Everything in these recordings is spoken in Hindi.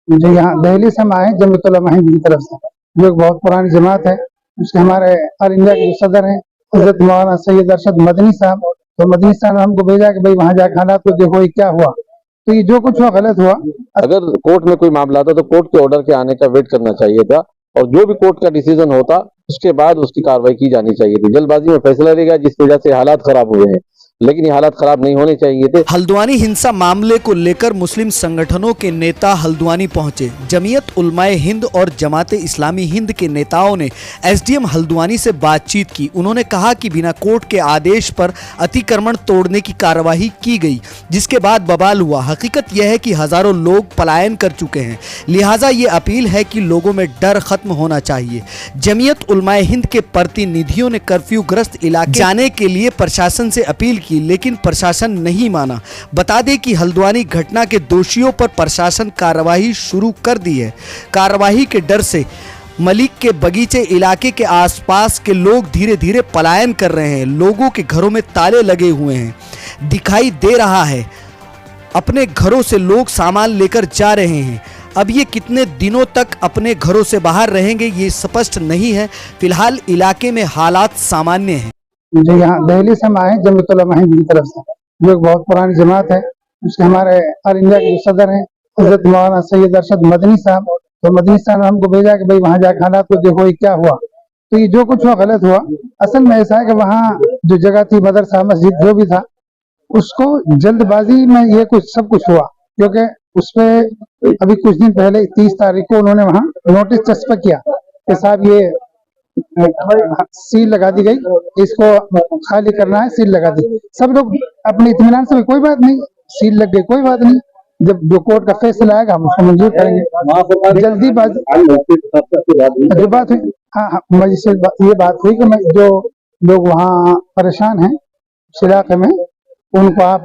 जो यहाँ दिल्ली से हम आए जमीयत उलमा हिंद की तरफ से, जो एक बहुत पुरानी जमात है। उसके हमारे ऑल इंडिया के जो सदर हैं हजरत मौलाना सैयद अरशद मदनी साहब, तो मदनी साहब ने हमको भेजा कि भाई वहाँ जाकर हालात को देखो ये क्या हुआ। तो ये जो कुछ हुआ गलत हुआ। अगर कोर्ट में कोई मामला था तो कोर्ट के ऑर्डर के आने का वेट करना चाहिए था, और जो भी कोर्ट का डिसीजन होता उसके बाद उसकी कार्रवाई की जानी चाहिए थी। जल्दबाजी में फैसला लिया गया जिस वजह से हालात खराब हुए हैं, लेकिन ये हालात खराब नहीं होने चाहिए थे। हल्द्वानी हिंसा मामले को लेकर मुस्लिम संगठनों के नेता हल्द्वानी पहुंचे। जमीयत उलमाए हिंद और जमाते इस्लामी हिंद के नेताओं ने एसडीएम हल्द्वानी से बातचीत की। उन्होंने कहा कि बिना कोर्ट के आदेश पर अतिक्रमण तोड़ने की कार्यवाही की गई, जिसके बाद बवाल हुआ। हकीकत यह है कि हजारों लोग पलायन कर चुके हैं, लिहाजा ये अपील है कि लोगों में डर खत्म होना चाहिए। जमीयत उलमाए हिंद के प्रतिनिधियों ने कर्फ्यू ग्रस्त इलाके जाने के लिए प्रशासन से अपील की, लेकिन प्रशासन नहीं माना। बता दें कि हल्द्वानी घटना के दोषियों पर प्रशासन कार्रवाई शुरू कर दी है। कार्रवाई के डर से मलिक के बगीचे इलाके के आसपास के लोग धीरे धीरे पलायन कर रहे हैं। लोगों के घरों में ताले लगे हुए हैं, दिखाई दे रहा है। अपने घरों से लोग सामान लेकर जा रहे हैं। अब ये कितने दिनों तक अपने घरों से बाहर रहेंगे ये स्पष्ट नहीं है। फिलहाल इलाके में हालात सामान्य हैं। जो यहाँ दिल्ली से हम आए जमीयत उलमा हिंद की तरफ से, जो एक बहुत पुरानी जमात है। उसके हमारे ऑल इंडिया के जो सदर हैं हजरत मौलाना सैयद अरशद मदनी साहब, तो मदनी साहब ने हमको भेजा कि भाई वहाँ जाकर हालात को देखो ये क्या हुआ। तो ये जो कुछ हुआ गलत हुआ। असल में ऐसा है कि वहाँ जो जगह थी मदरसा मस्जिद जो भी था, उसको जल्दबाजी में ये कुछ सब कुछ हुआ, क्योंकि उस पे अभी कुछ दिन पहले 30 तारीख को उन्होंने वहाँ नोटिस चस्पा किया कि साहब ये सील लगा दी गई, इसको खाली करना है, सील लगा दी। सब लोग अपने इत्मीनान से कोई बात नहीं, सील लग गई कोई बात नहीं, जब जो कोर्ट का फैसला आएगा हम उसको मंजूर करेंगे। जल्दीबाजी जो बात हुई, हाँ मुझे से ये बात हुई कि मैं जो लोग वहाँ परेशान हैं इस इलाके में, उनको आप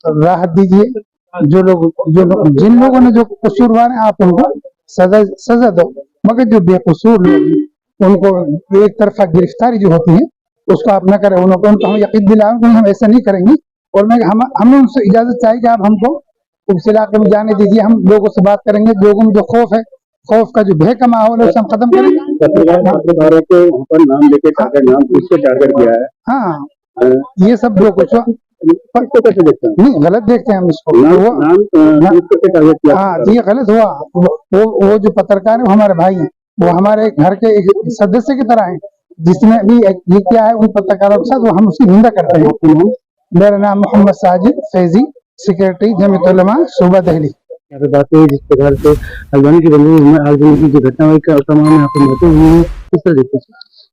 राहत दीजिए। जिन लोगों ने जो कसूरवार हैं आप उनको सजा दो, मगर जो बेकसूर लोग उनको एक तरफा गिरफ्तारी जो होती है उसको आप न करें। उनको हम यकीन दिलाएं कि हम ऐसा नहीं करेंगे, और मैं हमने उनसे इजाजत चाहिए कि आप हमको उस इलाके में जाने दीजिए, हम लोगों से बात करेंगे। लोगों में जो खौफ है, खौफ का जो भय का माहौल है उसे हम खत्म करेंगे। नाम लेके टारगेट किया है। हाँ ये सब जो कुछ नहीं गलत देखते हैं हम इसको। हाँ ये गलत हुआ। वो जो पत्रकार है वो हमारे भाई हैं, वो हमारे घर के एक सदस्य की तरह हैं। जिसने भी ये किया है उन पत्रकारों के साथ, वो हम उसकी निंदा करते हैं। मेरा नाम मोहम्मद साजिद फैजी, सेक्रेटरी जमीयत उलमा सूबा दिल्ली। बात है जिस प्रकार से हल्द्वानी की जो घटना हुई तमाम यहाँ पे मौजूद हुई है, किस तरह देखते हैं?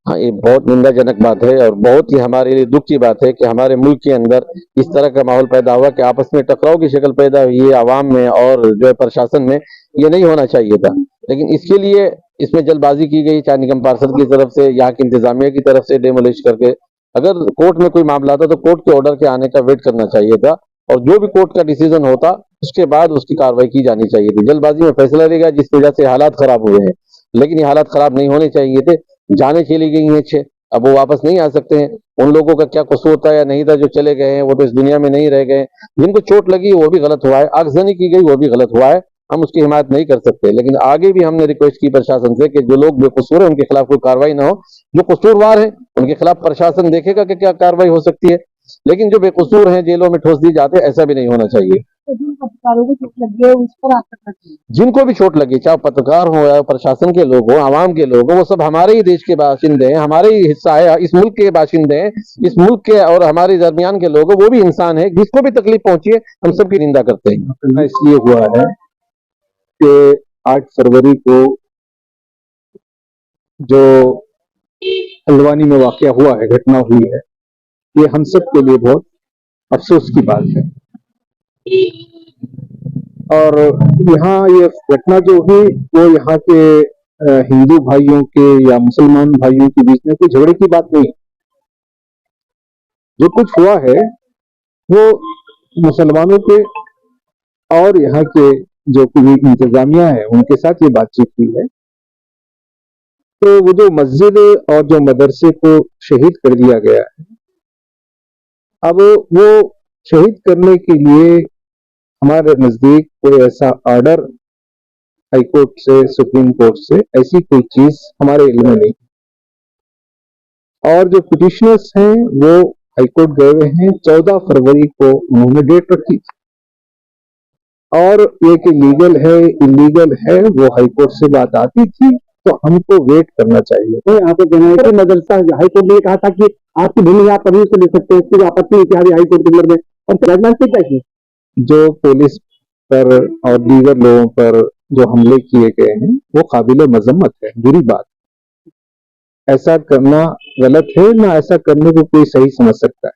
हाँ, ये बहुत निंदाजनक बात है और बहुत ही हमारे लिए दुख की बात है कि हमारे मुल्क के अंदर इस तरह का माहौल पैदा हुआ कि आपस में टकराव की शक्ल पैदा हुई है आवाम में और जो है प्रशासन में। ये नहीं होना चाहिए था, लेकिन इसके लिए इसमें जल्दबाजी की गई, चाहे निगम पार्षद की तरफ से, यहाँ की इंतजामिया की तरफ से डेमोलिश करके। अगर कोर्ट में कोई मामला था तो कोर्ट के ऑर्डर के आने का वेट करना चाहिए था, और जो भी कोर्ट का डिसीजन होता उसके बाद उसकी कार्रवाई की जानी चाहिए थी। जल्दबाजी में फैसला लिया गया जिस वजह से हालात खराब हुए हैं, लेकिन ये हालात खराब नहीं होने चाहिए थे। जाने चली गई हैं 6, अब वो वापस नहीं आ सकते हैं। उन लोगों का क्या कसूर था या नहीं था जो चले गए हैं, वो तो इस दुनिया में नहीं रह गए। जिनको चोट लगी वो भी गलत हुआ है, आगजनी की गई वो भी गलत हुआ है, हम उसकी हिमायत नहीं कर सकते। लेकिन आगे भी हमने रिक्वेस्ट की प्रशासन से कि जो लोग बेकसूर है उनके खिलाफ कोई कार्रवाई ना हो, जो कसूरवार है उनके खिलाफ प्रशासन देखेगा कि क्या कार्रवाई हो सकती है, लेकिन जो बेकसूर हैं जेलों में ठोस दी जाते हैं, ऐसा भी नहीं होना चाहिए। जिनको भी चोट लगी, चाहे पत्रकार हो या प्रशासन के लोग हो, आवाम के लोग हो, वो सब हमारे ही देश के बाशिंदे हैं, हमारे ही हिस्सा है, इस मुल्क के बाशिंदे हैं, इस मुल्क के और हमारे दरमियान के लोग, वो भी इंसान है। जिसको भी तकलीफ पहुंची है हम सबकी निंदा करते हैं। इसलिए हुआ है कि 8 फरवरी को जो हल्द्वानी में वाकया हुआ है, घटना हुई है, ये हम सब के लिए बहुत अफसोस की बात है। और यहाँ ये घटना जो हुई वो यहाँ के हिंदू भाइयों के या मुसलमान भाइयों के बीच में कोई झगड़े की बात नहीं। जो कुछ हुआ है वो मुसलमानों के और यहाँ के जो कोई इंतजामिया है उनके साथ ये बातचीत हुई है। तो वो जो मस्जिद और जो मदरसे को शहीद कर दिया गया है, अब वो शहीद करने के लिए हमारे नजदीक कोई ऐसा ऑर्डर हाईकोर्ट से, सुप्रीम कोर्ट से ऐसी कोई चीज हमारे इल्म में नहीं। और जो पिटिशनर्स हैं वो हाईकोर्ट गए हुए हैं, 14 फरवरी को उन्होंने डेट रखी थी, और ये कि लीगल है इलीगल है वो हाईकोर्ट से बात आती थी, तो हमको वेट करना चाहिए। तो यहाँ पे जनरल मदरसा हाईकोर्ट ने कहा था कि आपकी भूमि आप कभी उसको ले सकते हैं, इसकी आपत्ति है कि हाईकोर्ट के अंदर में, और राजनाथ से क्या की जो पुलिस पर और दीगर लोगों पर जो हमले किए गए हैं वो काबिल मजम्मत है, बुरी बात। ऐसा करना गलत है, ना ऐसा करने को कोई सही समझ सकता है।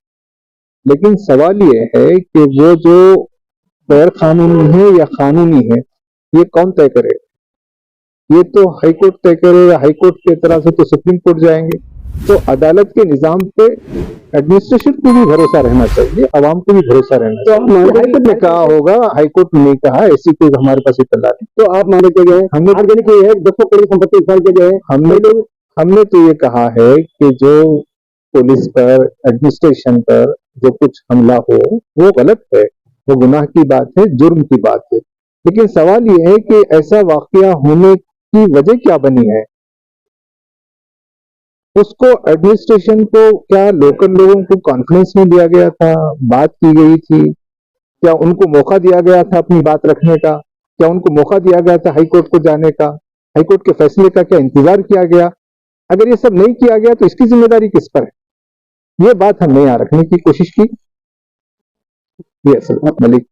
लेकिन सवाल ये है कि वो जो गैर कानूनी है या कानूनी है, ये कौन तय करे? ये तो हाईकोर्ट तय करेगा। हाईकोर्ट की तरफ से तो सुप्रीम कोर्ट जाएंगे। तो अदालत के निजाम पे एडमिनिस्ट्रेशन को भी भरोसा रहना चाहिए, आवाम को भी भरोसा रहना चाहिए। हाईकोर्ट ने कहा होगा, हाईकोर्ट ने नहीं कहा, ऐसी कोई हमारे पास इत्तला नहीं। तो आप माने के गए हमने आर्गेनिक है 200 करोड़ संपत्ति इस्तेमाल के गए हमने तो ये कहा है कि जो पुलिस पर, एडमिनिस्ट्रेशन पर जो कुछ हमला हो वो गलत है, वो गुनाह की बात है, जुर्म की बात है। लेकिन सवाल ये है कि ऐसा वाकया होने की वजह क्या बनी है? उसको एडमिनिस्ट्रेशन को, क्या लोकल लोगों को कॉन्फ्रेंस में लिया गया था, बात की गई थी? क्या उनको मौका दिया गया था अपनी बात रखने का? क्या उनको मौका दिया गया था हाईकोर्ट को जाने का? हाईकोर्ट के फैसले का क्या इंतजार किया गया? अगर ये सब नहीं किया गया तो इसकी जिम्मेदारी किस पर है? ये बात हमने यहाँ रखने की कोशिश की। ये असल मलिक